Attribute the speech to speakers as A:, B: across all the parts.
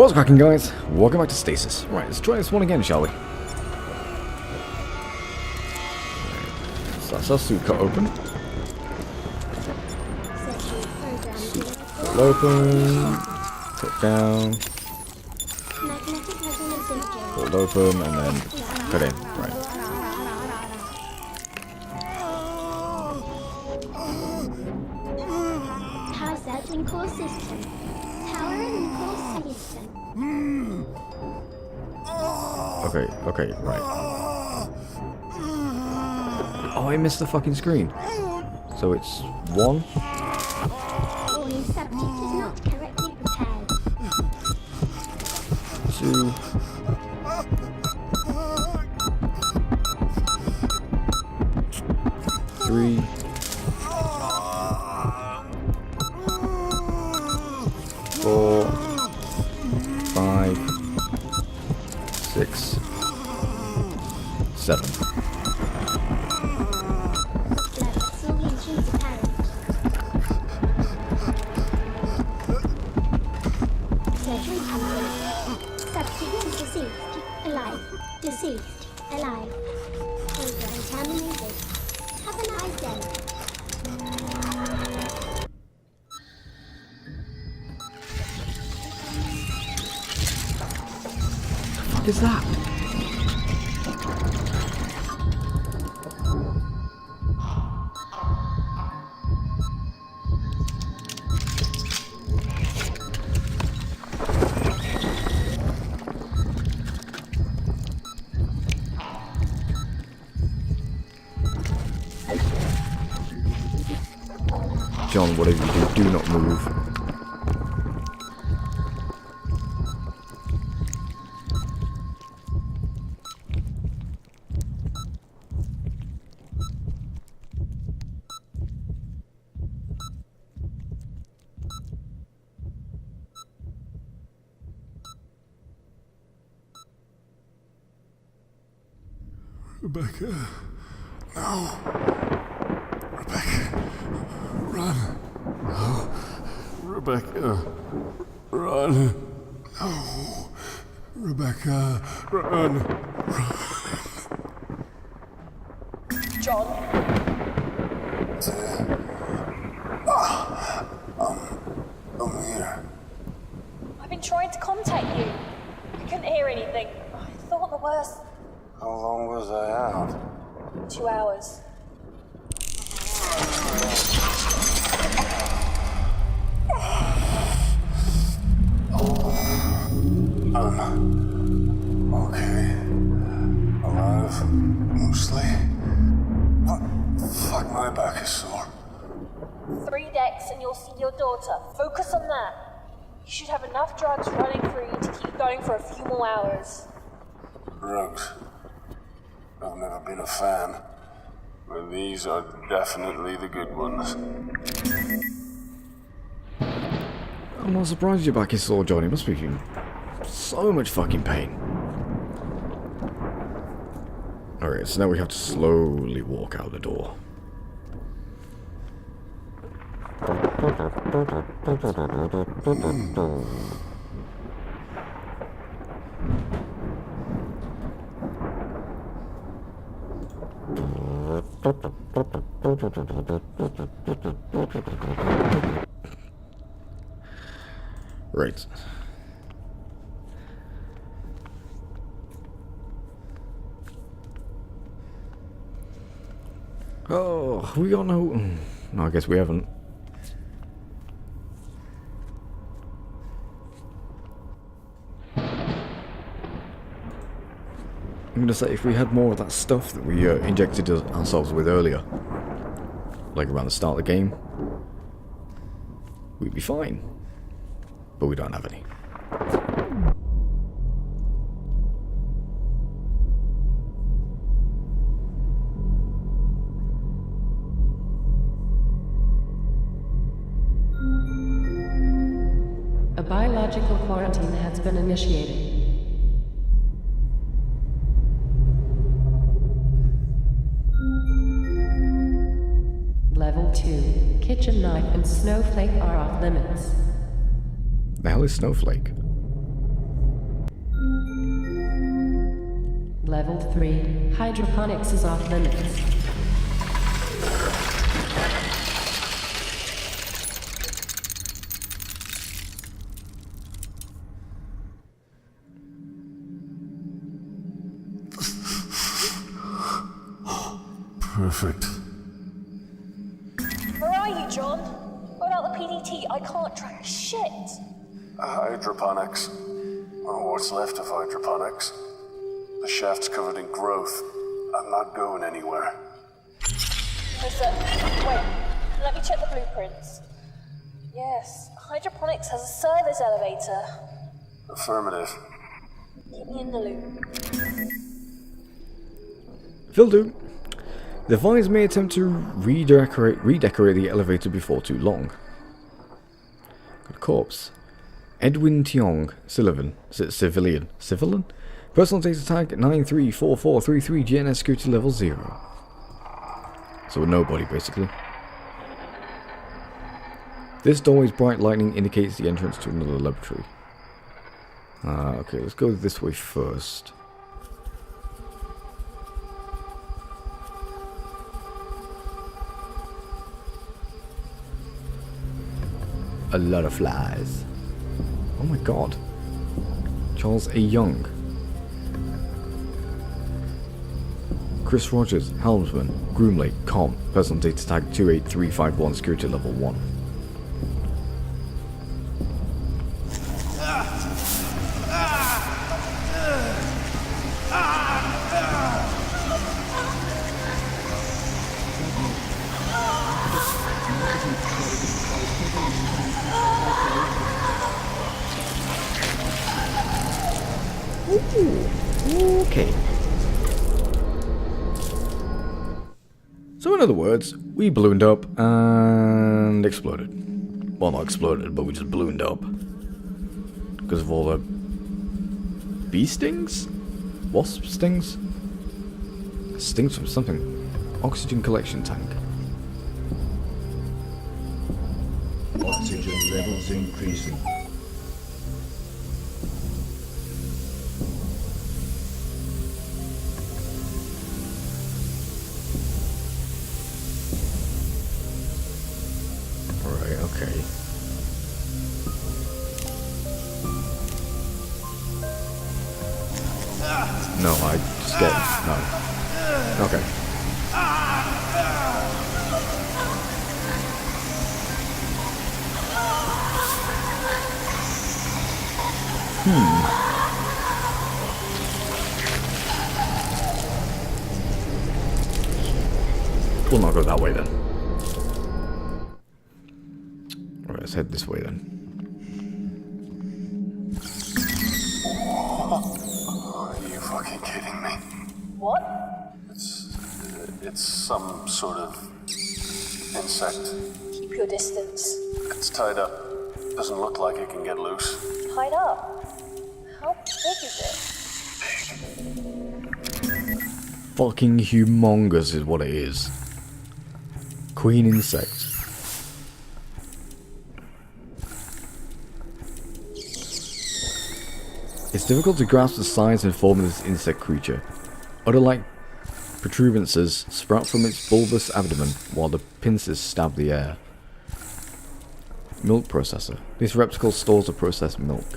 A: What's cracking, guys? Welcome back to Stasis. Right, let's try this one again, shall we? So that's our suit cut open. Suit cut open. Put down. Hold open and then cut in. Right.
B: Power set and core system. Power and core system.
A: Okay, right. Oh, I missed the fucking screen. So it's 1.
B: All new subject is not correctly prepared.
A: 2. 3. 4. 5. 6. 7.
B: Deceased, alive. Program terminated. Have a nice day.
A: What is that? John, whatever you do not move.
C: Rebecca, no. Rebecca, run. No. Rebecca, run. No. Rebecca, run.
D: John?
C: I'm here.
D: I've been trying to contact you. I couldn't hear anything. I thought the worst.
C: How long was I out?
D: 2 hours.
C: I'm okay. Alive, mostly. But fuck, my back is sore.
D: 3 decks and you'll see your daughter. Focus on that. You should have enough drugs running through you to keep going for a few more hours.
C: Drugs. I've never been a fan, but these are definitely the good ones.
A: I'm not surprised your back is sore, Johnny. Must be in so much fucking pain. Alright, so now we have to slowly walk out the door. Right. Oh, we got no... No, I guess we haven't. I'm gonna say, if we had more of that stuff that we injected ourselves with earlier, like around the start of the game, we'd be fine. But we don't have any.
E: A biological quarantine has been initiated. Level 2. Kitchen knife and snowflake are off limits.
A: The hell is Snowflake?
E: Level 3. Hydroponics is off limits.
C: Perfect.
D: Where are you, John? Without the PDT, I can't track shit.
C: Hydroponics. Or what's left of hydroponics. The shaft's covered in growth. I'm not going anywhere.
D: Wait, let me check the blueprints. Yes, hydroponics has a service elevator.
C: Affirmative.
D: Keep me in the loop.
A: Will do. The Vines may attempt to redecorate the elevator before too long. Got a corpse. Edwin Tiong, civilian. Personal data tag 934433, GNS security level 0. So a nobody, basically. This doorway's bright lightning indicates the entrance to another laboratory. Okay, let's go this way first. A lot of flies. Oh my god. Charles A. Young. Chris Rogers, helmsman, Groomlake, com, personal data tag 28351, security level 1. Okay. So in other words, we ballooned up and exploded. Well, not exploded, but we just ballooned up. Because of all the bee stings? Wasp stings? Stings from something. Oxygen collection tank.
F: Oxygen levels increasing.
A: Okay. No, I just get no. Okay. We'll not go that way then. Let's head this way then.
C: Are you fucking kidding me?
D: What?
C: It's some sort of insect.
D: Keep your distance.
C: It's tied up. Doesn't look like it can get loose.
D: Tied up. How big is it?
A: Fucking humongous is what it is. Queen insect. It's difficult to grasp the size and form of this insect creature. Udder-like protuberances sprout from its bulbous abdomen, while the pincers stab the air. Milk processor. This reptile stores to process milk.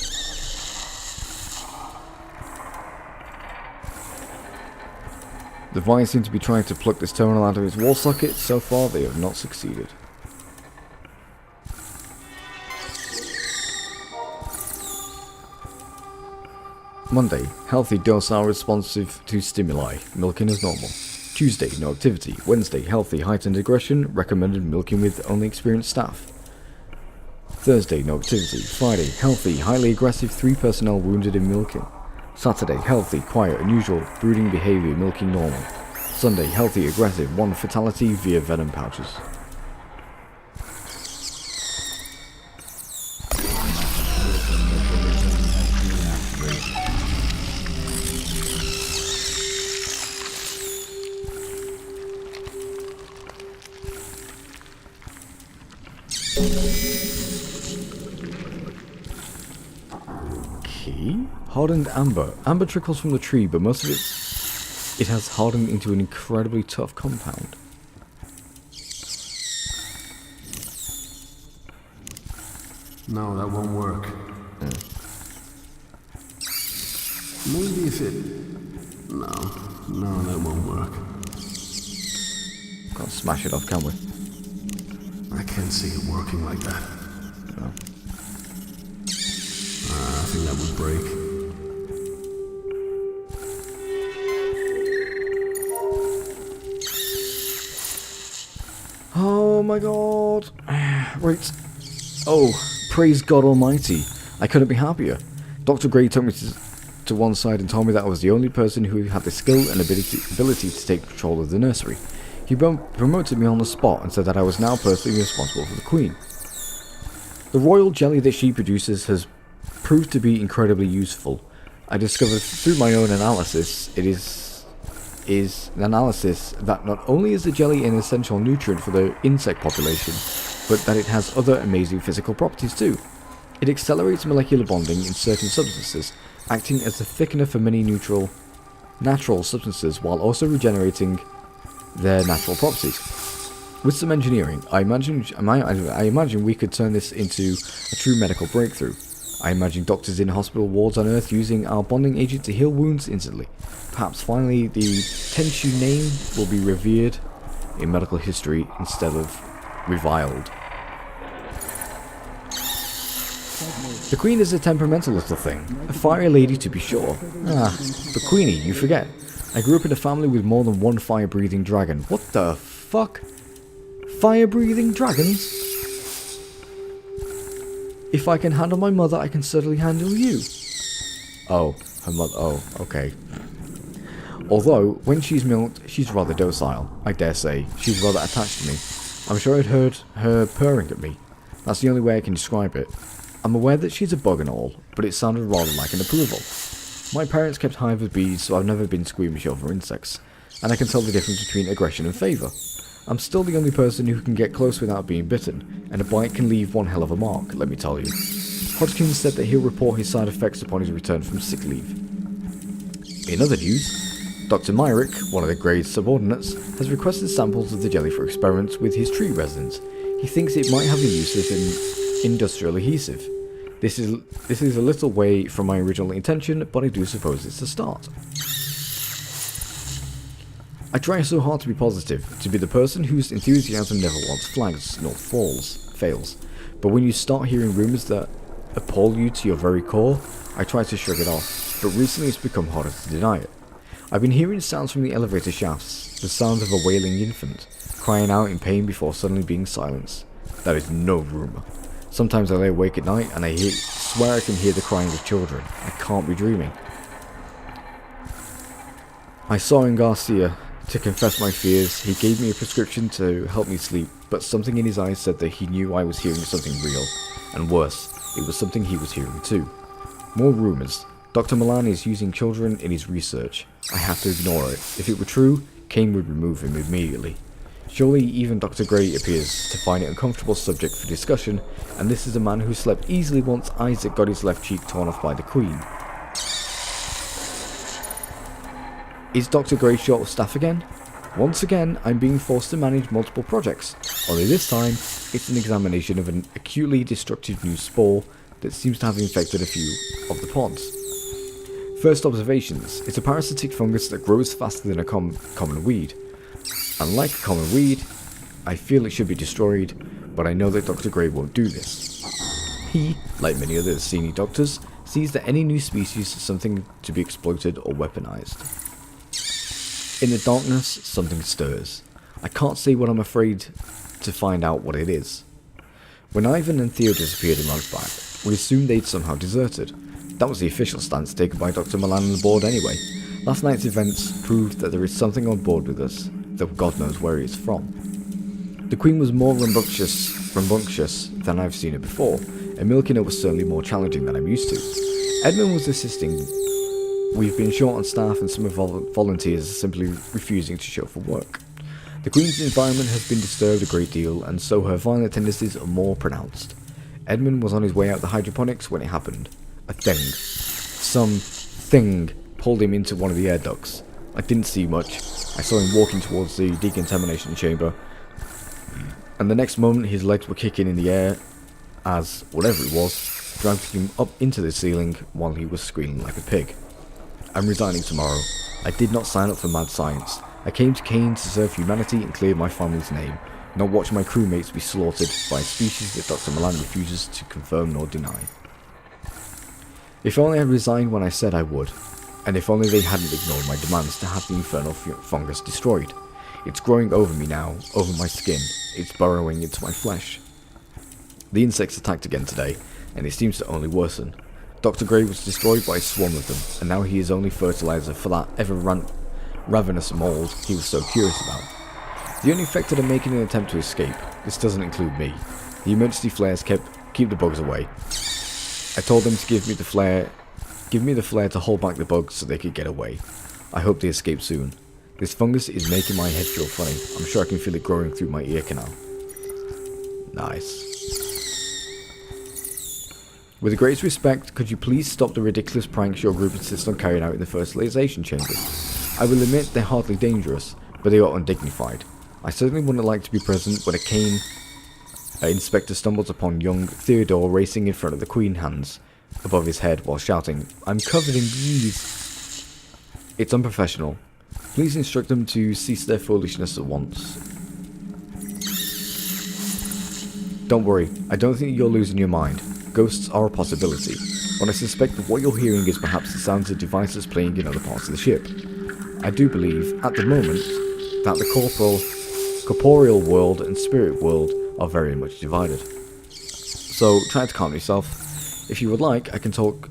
A: The Vines seem to be trying to pluck this terminal out of its wall socket. So far, they have not succeeded. Monday, healthy, docile, responsive to stimuli, milking as normal. Tuesday, no activity. Wednesday, healthy, heightened aggression, recommended milking with only experienced staff. Thursday, no activity. Friday, healthy, highly aggressive, 3 personnel wounded in milking. Saturday, healthy, quiet, unusual, brooding behavior, milking normal. Sunday, healthy, aggressive, 1 fatality via venom pouches. Key? Hardened amber. Amber trickles from the tree, but most of it It has hardened into an incredibly tough compound.
C: No, that won't work. Maybe if it... No, that won't work.
A: Can't smash it off, can we?
C: I can't see it working like that.
A: No.
C: I think that would break.
A: Oh my god. Right. Oh, praise God Almighty. I couldn't be happier. Dr. Gray took me to one side and told me that I was the only person who had the skill and ability to take control of the nursery. He promoted me on the spot and said that I was now personally responsible for the Queen. The royal jelly that she produces has proved to be incredibly useful. I discovered through my own analysis is an analysis that not only is the jelly an essential nutrient for the insect population, but that it has other amazing physical properties too. It accelerates molecular bonding in certain substances, acting as a thickener for many natural substances while also regenerating their natural properties. With some engineering, I imagine we could turn this into a true medical breakthrough. I imagine doctors in hospital wards on Earth using our bonding agent to heal wounds instantly. Perhaps finally the Tenchu name will be revered in medical history instead of reviled. The Queen is a temperamental little thing, a fiery lady to be sure. But Queenie, you forget. I grew up in a family with more than one fire-breathing dragon. What the fuck? Fire-breathing dragons? If I can handle my mother, I can certainly handle you. Oh, her mother. Oh, okay. Although, when she's milked, she's rather docile, I dare say. She's rather attached to me. I'm sure I'd heard her purring at me. That's the only way I can describe it. I'm aware that she's a bug and all, but it sounded rather like an approval. My parents kept hive of bees, so I've never been squeamish over insects, and I can tell the difference between aggression and favour. I'm still the only person who can get close without being bitten, and a bite can leave one hell of a mark, let me tell you. Hodgkins said that he'll report his side effects upon his return from sick leave. In other news, Dr. Myrick, one of the Grey's subordinates, has requested samples of the jelly for experiments with his tree residents. He thinks it might have the use as an industrial adhesive. This is a little way from my original intention, but I do suppose it's a start. I try so hard to be positive, to be the person whose enthusiasm never once flags nor fails. But when you start hearing rumours that appall you to your very core, I try to shrug it off, but recently it's become harder to deny it. I've been hearing sounds from the elevator shafts, the sounds of a wailing infant, crying out in pain before suddenly being silenced. That is no rumour. Sometimes I lay awake at night and I swear I can hear the crying of children. I can't be dreaming. I saw in Garcia. To confess my fears, he gave me a prescription to help me sleep, but something in his eyes said that he knew I was hearing something real, and worse, it was something he was hearing too. More rumours. Dr. Milan is using children in his research. I have to ignore it. If it were true, Kane would remove him immediately. Surely even Dr. Gray appears to find it an uncomfortable subject for discussion, and this is a man who slept easily once Isaac got his left cheek torn off by the Queen. Is Dr. Gray short of staff again? Once again, I'm being forced to manage multiple projects, only this time, it's an examination of an acutely destructive new spore that seems to have infected a few of the pods. First observations, it's a parasitic fungus that grows faster than a common weed. Unlike a common weed, I feel it should be destroyed, but I know that Dr. Gray won't do this. He, like many other senior doctors, sees that any new species is something to be exploited or weaponized. In the darkness, something stirs. I can't say what I'm afraid to find out what it is. When Ivan and Theo disappeared a month back, we assumed they'd somehow deserted. That was the official stance taken by Dr. Milan and the board anyway. Last night's events proved that there is something on board with us, though God knows where it is from. The Queen was more rambunctious than I've seen her before, and milking her was certainly more challenging than I'm used to. Edmund was assisting. We've been short on staff and some of our volunteers are simply refusing to show for work. The Queen's environment has been disturbed a great deal, and so her violent tendencies are more pronounced. Edmund was on his way out the hydroponics when it happened. Some thing pulled him into one of the air ducts. I didn't see much. I saw him walking towards the decontamination chamber, and the next moment his legs were kicking in the air as whatever it was dragged him up into the ceiling while he was squealing like a pig. I'm resigning tomorrow. I did not sign up for mad science. I came to Kane to serve humanity and clear my family's name, not watch my crewmates be slaughtered by a species that Dr. Milan refuses to confirm nor deny. If only I resigned when I said I would, and if only they hadn't ignored my demands to have the infernal fungus destroyed. It's growing over me now, over my skin. It's burrowing into my flesh. The insects attacked again today, and it seems to only worsen. Dr. Gray was destroyed by a swarm of them, and now he is only fertilizer for that ravenous mold he was so curious about. The only infected are making an attempt to escape. This doesn't include me. The emergency flares keep the bugs away. I told them to give me the flare to hold back the bugs so they could get away. I hope they escape soon. This fungus is making my head feel funny. I'm sure I can feel it growing through my ear canal. Nice. With the greatest respect, could you please stop the ridiculous pranks your group insists on carrying out in the fertilization chambers? I will admit they're hardly dangerous, but they are undignified. I certainly wouldn't like to be present when a Kane inspector stumbles upon young Theodore racing in front of the Queen hands above his head while shouting, "I'm covered in bees." It's unprofessional. Please instruct them to cease their foolishness at once. Don't worry, I don't think you're losing your mind. Ghosts are a possibility, but I suspect that what you're hearing is perhaps the sounds of devices playing in other parts of the ship. I do believe, at the moment, that the corporeal world and spirit world are very much divided. So, try to calm yourself. If you would like, I can talk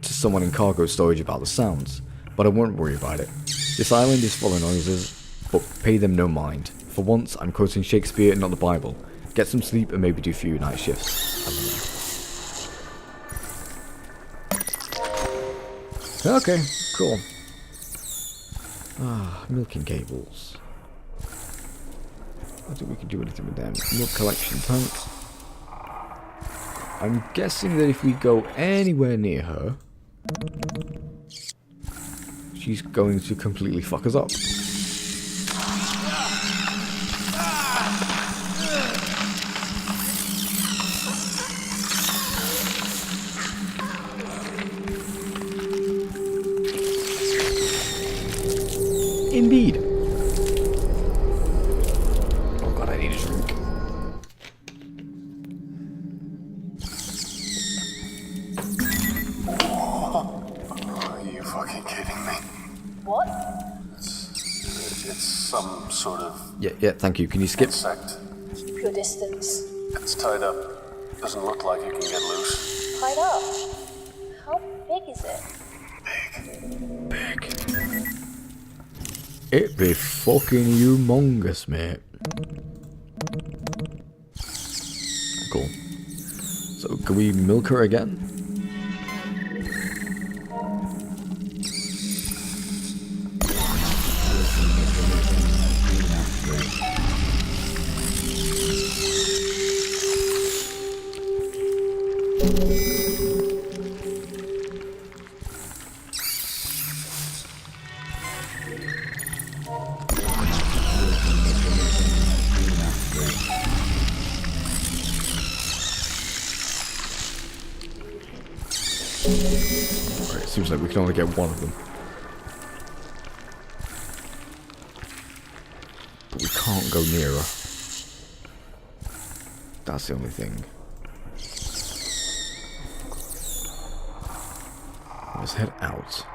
A: to someone in cargo storage about the sounds, but I won't worry about it. This island is full of noises, but pay them no mind. For once, I'm quoting Shakespeare and not the Bible. Get some sleep and maybe do a few night shifts. Okay, cool. Milking cables. I don't think we can do anything with them. Milk collection tank. I'm guessing that if we go anywhere near her, she's going to completely fuck us up. Indeed. Oh god, I need a drink.
C: Are you fucking kidding me?
D: What?
C: It's some sort of
A: Yeah, thank you. Can you skip?
C: insect.
D: Keep your distance.
C: It's tied up. Doesn't look like it can get loose.
D: Tied up. How big is it?
C: Big.
A: It be fucking humongous, mate. Cool. So, can we milk her again? Alright, seems like we can only get one of them. But we can't go near her. That's the only thing. Let's head out.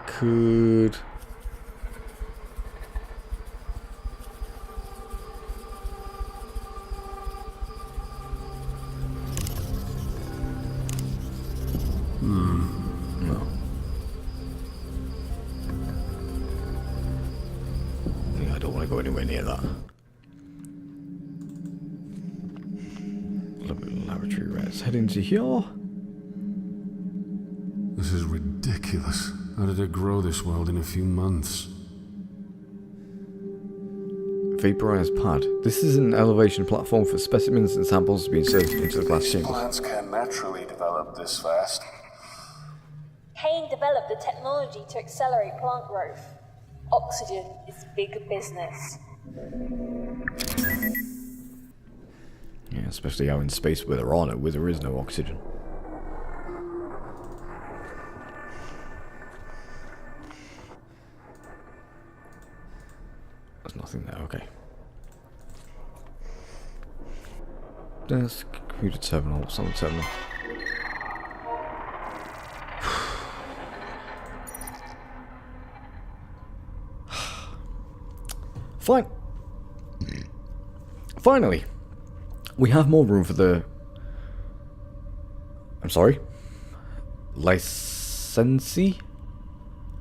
A: Could... No. I think I don't want to go anywhere near that. Laboratory rats. Head into here.
F: This is ridiculous. How did it grow this world in a few months?
A: Vaporized pad. This is an elevation platform for specimens and samples to be inserted into the glass chamber.
C: Plants can't naturally develop this fast.
D: being developed the technology to accelerate plant growth. Oxygen is big business.
A: Yeah, especially out in space where there is no oxygen. There's nothing there, okay. Desk, computer terminal, some terminal. Fine. Finally, we have more room for the... I'm sorry? Licensee?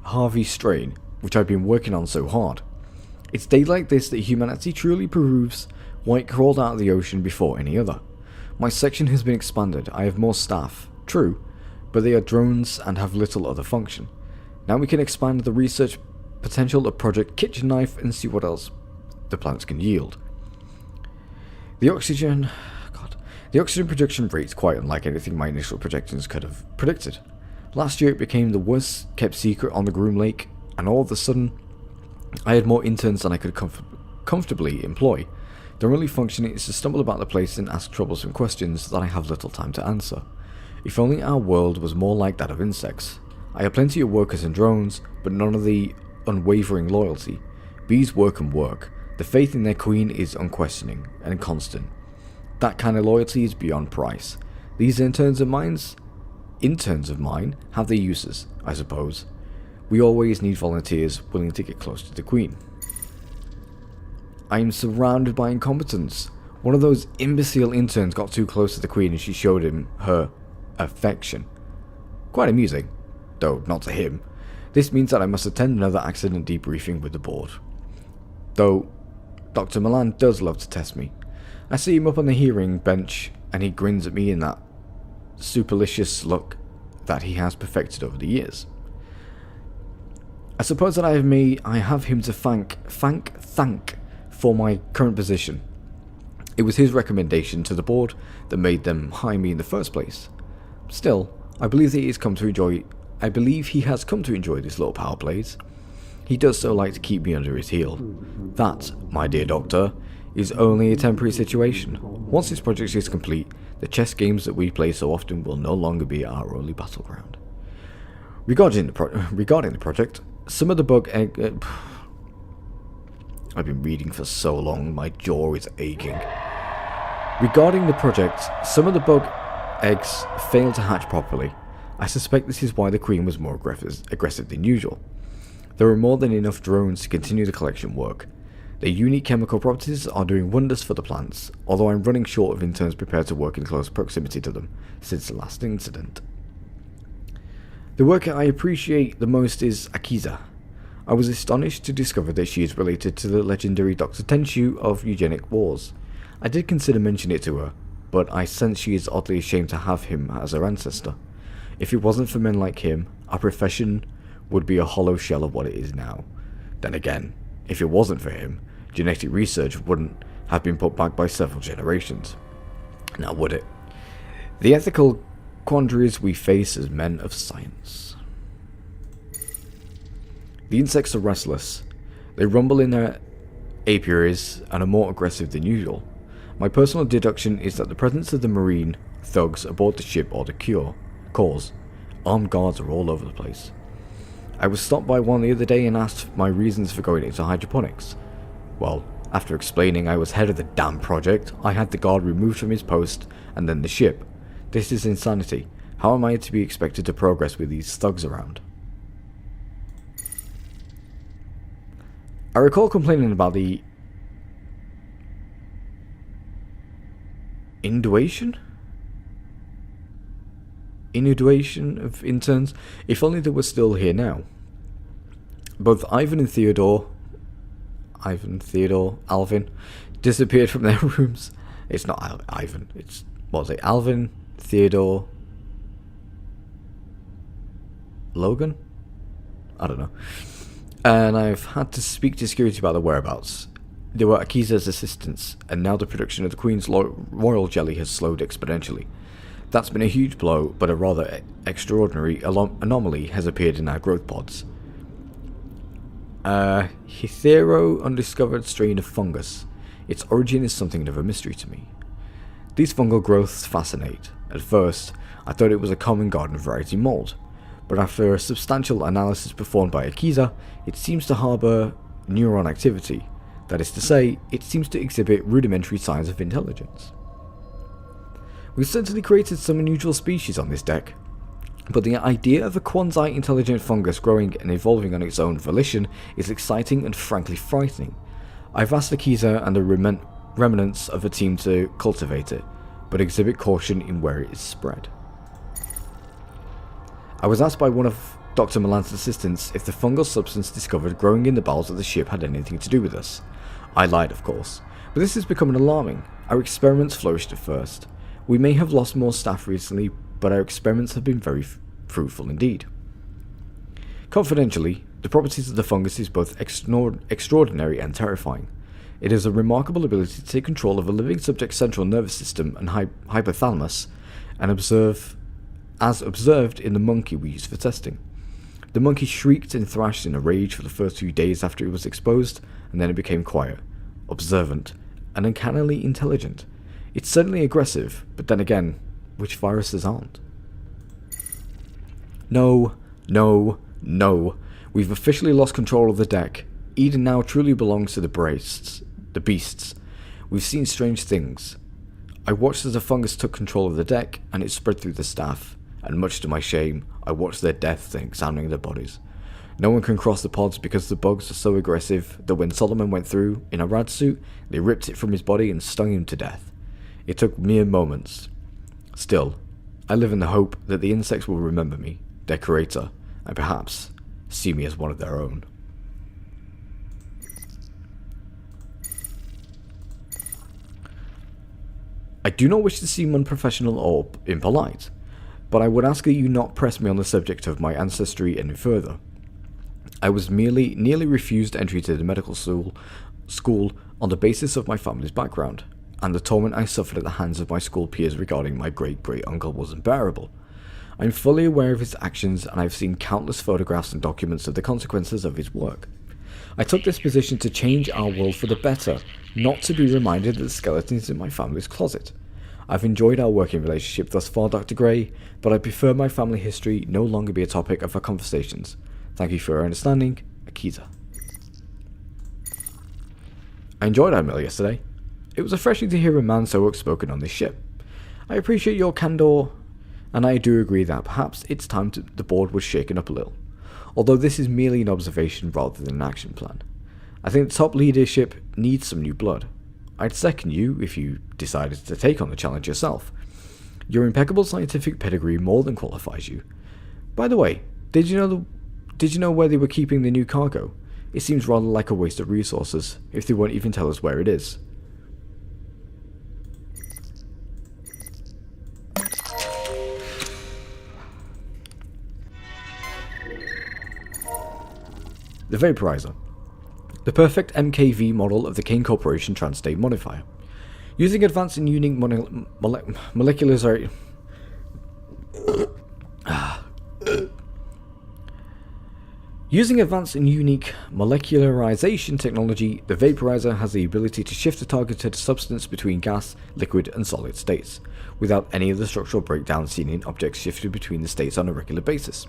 A: Harvey strain, which I've been working on so hard. It's days like this that humanity truly proves why it crawled out of the ocean before any other. My section has been expanded. I have more staff, true, but they are drones and have little other function. Now we can expand the research potential of Project Kitchen Knife and see what else the plants can yield. The oxygen production rate's quite unlike anything my initial projections could have predicted. Last year it became the worst kept secret on the Groom Lake, and all of a sudden I had more interns than I could comfortably employ. Their only function is to stumble about the place and ask troublesome questions that I have little time to answer. If only our world was more like that of insects. I have plenty of workers and drones, but none of the unwavering loyalty. Bees work and work. The faith in their queen is unquestioning and constant. That kind of loyalty is beyond price. These interns of mine have their uses, I suppose. We always need volunteers willing to get close to the queen. I am surrounded by incompetence. One of those imbecile interns got too close to the queen and she showed him her affection. Quite amusing, though not to him. This means that I must attend another accident debriefing with the board. Though Dr. Milan does love to test me. I see him up on the hearing bench and he grins at me in that supercilious look that he has perfected over the years. I suppose that I have him to thank for my current position. It was his recommendation to the board that made them hire me in the first place. Still, I believe he has come to enjoy this little power plays. He does so like to keep me under his heel. That, my dear doctor, is only a temporary situation. Once this project is complete, the chess games that we play so often will no longer be our only battleground. Regarding the project, some of the bug egg... I've been reading for so long, my jaw is aching. Regarding the project, some of the bug eggs failed to hatch properly. I suspect this is why the queen was more aggressive than usual. There are more than enough drones to continue the collection work. Their unique chemical properties are doing wonders for the plants, although I'm running short of interns prepared to work in close proximity to them since the last incident. The worker I appreciate the most is Akiza. I was astonished to discover that she is related to the legendary Dr. Tenshu of Eugenic Wars. I did consider mentioning it to her, but I sense she is oddly ashamed to have him as her ancestor. If it wasn't for men like him, our profession would be a hollow shell of what it is now. Then again, if it wasn't for him, genetic research wouldn't have been put back by several generations. Now would it? The ethical quandaries we face as men of science. The insects are restless. They rumble in their apiaries and are more aggressive than usual. My personal deduction is that the presence of the marine thugs aboard the ship or the cause. Armed guards are all over the place. I was stopped by one the other day and asked my reasons for going into hydroponics. Well, after explaining I was head of the damn project, I had the guard removed from his post and then the ship. This is insanity. How am I to be expected to progress with these thugs around? I recall complaining about the inundation of interns. If only they were still here now. Both Alvin, disappeared from their rooms. It's not Ivan, it's, what was it, Alvin, Theodore, Logan? I don't know. And I've had to speak to security about their whereabouts. They were Akiza's assistants, and now the production of the Queen's royal jelly has slowed exponentially. That's been a huge blow, but a rather extraordinary anomaly has appeared in our growth pods. A hetero undiscovered strain of fungus. Its origin is something of a mystery to me. These fungal growths fascinate. At first, I thought it was a common garden variety mold, but after a substantial analysis performed by Akiza, it seems to harbour neuron activity. That is to say, it seems to exhibit rudimentary signs of intelligence. We've certainly created some unusual species on this deck, but the idea of a quasi-intelligent fungus growing and evolving on its own volition is exciting and frankly frightening. I've asked Akiza and the remnants of a team to cultivate it, but exhibit caution in where it is spread. I was asked by one of Dr. Milan's assistants if the fungal substance discovered growing in the bowels of the ship had anything to do with us. I lied, of course, but this is becoming alarming. Our experiments flourished at first. We may have lost more staff recently, but our experiments have been very fruitful indeed. Confidentially, the properties of the fungus is both extraordinary and terrifying. It has a remarkable ability to take control of a living subject's central nervous system and hypothalamus, and as observed in the monkey we used for testing. The monkey shrieked and thrashed in a rage for the first few days after it was exposed, and then it became quiet, observant, and uncannily intelligent. It's certainly aggressive, but then again, which viruses aren't? No. We've officially lost control of the deck. Eden now truly belongs to the beasts. We've seen strange things. I watched as the fungus took control of the deck, and it spread through the staff, and much to my shame, I watched their death examining their bodies. No one can cross the pods because the bugs are so aggressive that when Solomon went through in a rad suit, they ripped it from his body and stung him to death. It took mere moments. Still, I live in the hope that the insects will remember me, their creator, and perhaps see me as one of their own. I do not wish to seem unprofessional or impolite, but I would ask that you not press me on the subject of my ancestry any further. I was nearly refused entry to the medical school on the basis of my family's background, and the torment I suffered at the hands of my school peers regarding my great-great-uncle was unbearable. I am fully aware of his actions, and I have seen countless photographs and documents of the consequences of his work. I took this position to change our world for the better, not to be reminded that the skeleton is in my family's closet. I've enjoyed our working relationship thus far, Dr. Gray, but I prefer my family history no longer be a topic of our conversations. Thank you for your understanding, Akiza. I enjoyed our meal yesterday. It was refreshing to hear a man so outspoken on this ship. I appreciate your candor, and I do agree that perhaps it's time the board was shaken up a little, although this is merely an observation rather than an action plan. I think the top leadership needs some new blood. I'd second you if you decided to take on the challenge yourself. Your impeccable scientific pedigree more than qualifies you. By the way, did you know where they were keeping the new cargo? It seems rather like a waste of resources, if they won't even tell us where it is. The Vaporizer. The perfect MKV model of the Kane Corporation Trans-State Modifier. Using advanced and unique Using advanced and unique molecularization technology, the Vaporizer has the ability to shift a targeted substance between gas, liquid, and solid states, without any of the structural breakdown seen in objects shifted between the states on a regular basis.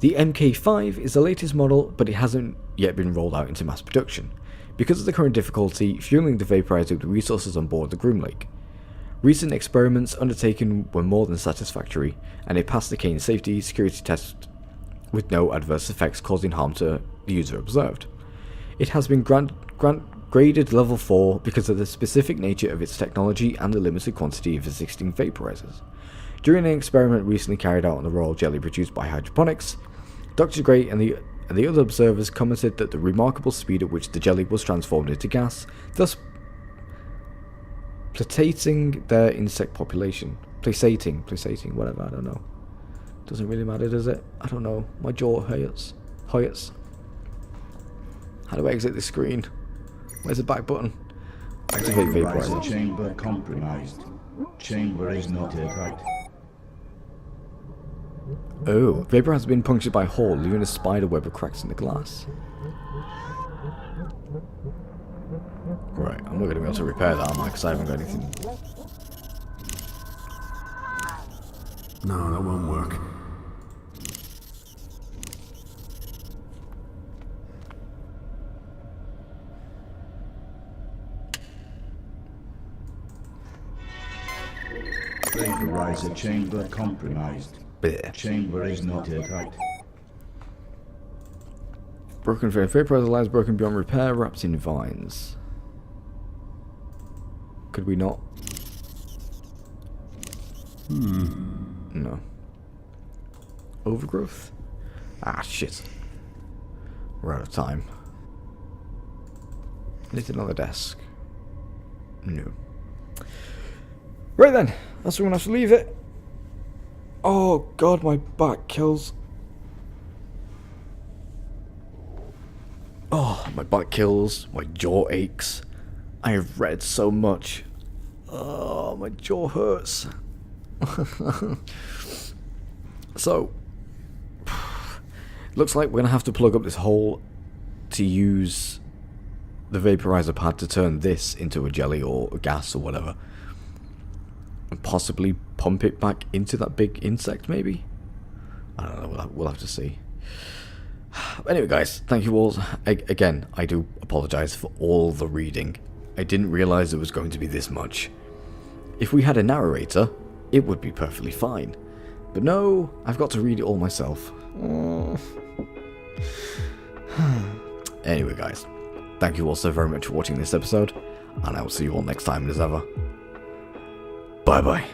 A: The MK5 is the latest model, but it hasn't yet been rolled out into mass production, because of the current difficulty fueling the Vaporizer with resources on board the Groom Lake. Recent experiments undertaken were more than satisfactory, and it passed the Kane safety security test with no adverse effects causing harm to the user observed. It has been graded level 4 because of the specific nature of its technology and the limited quantity of existing vaporizers. During an experiment recently carried out on the royal jelly produced by hydroponics, Dr. Gray and the other observers commented that the remarkable speed at which the jelly was transformed into gas, thus placating their insect population. Placating, whatever, I don't know. Doesn't really matter, does it? I don't know. My jaw hurts. How do I exit this screen? Where's the back button? Activate vaporizer.
G: Chamber compromised. Chamber is not intact.
A: Oh, vapor has been punctured by a hole, leaving a spider web of cracks in the glass. Right, I'm not going to be able to repair that, am I? Because I haven't got anything.
F: No, that won't work.
G: Vaporizer chamber compromised.
A: Blech.
G: Chamber is not airtight.
A: Broken vaporizer lies broken beyond repair, wrapped in vines. Could we not? No. Overgrowth? Ah, shit. We're out of time. Anything on the desk? No. Right then, that's where we're going to have to leave it. Oh god, my back kills. Oh, my back kills, my jaw aches. I have read so much. Oh, my jaw hurts. So, looks like we're going to have to plug up this hole to use the vaporizer pad to turn this into a jelly or a gas or whatever. And possibly pump it back into that big insect, maybe? I don't know, we'll have to see. Anyway, guys, thank you all. Again, I do apologise for all the reading. I didn't realise it was going to be this much. If we had a narrator, it would be perfectly fine. But no, I've got to read it all myself. Anyway, guys, thank you all so very much for watching this episode, and I will see you all next time as ever. Bye-bye.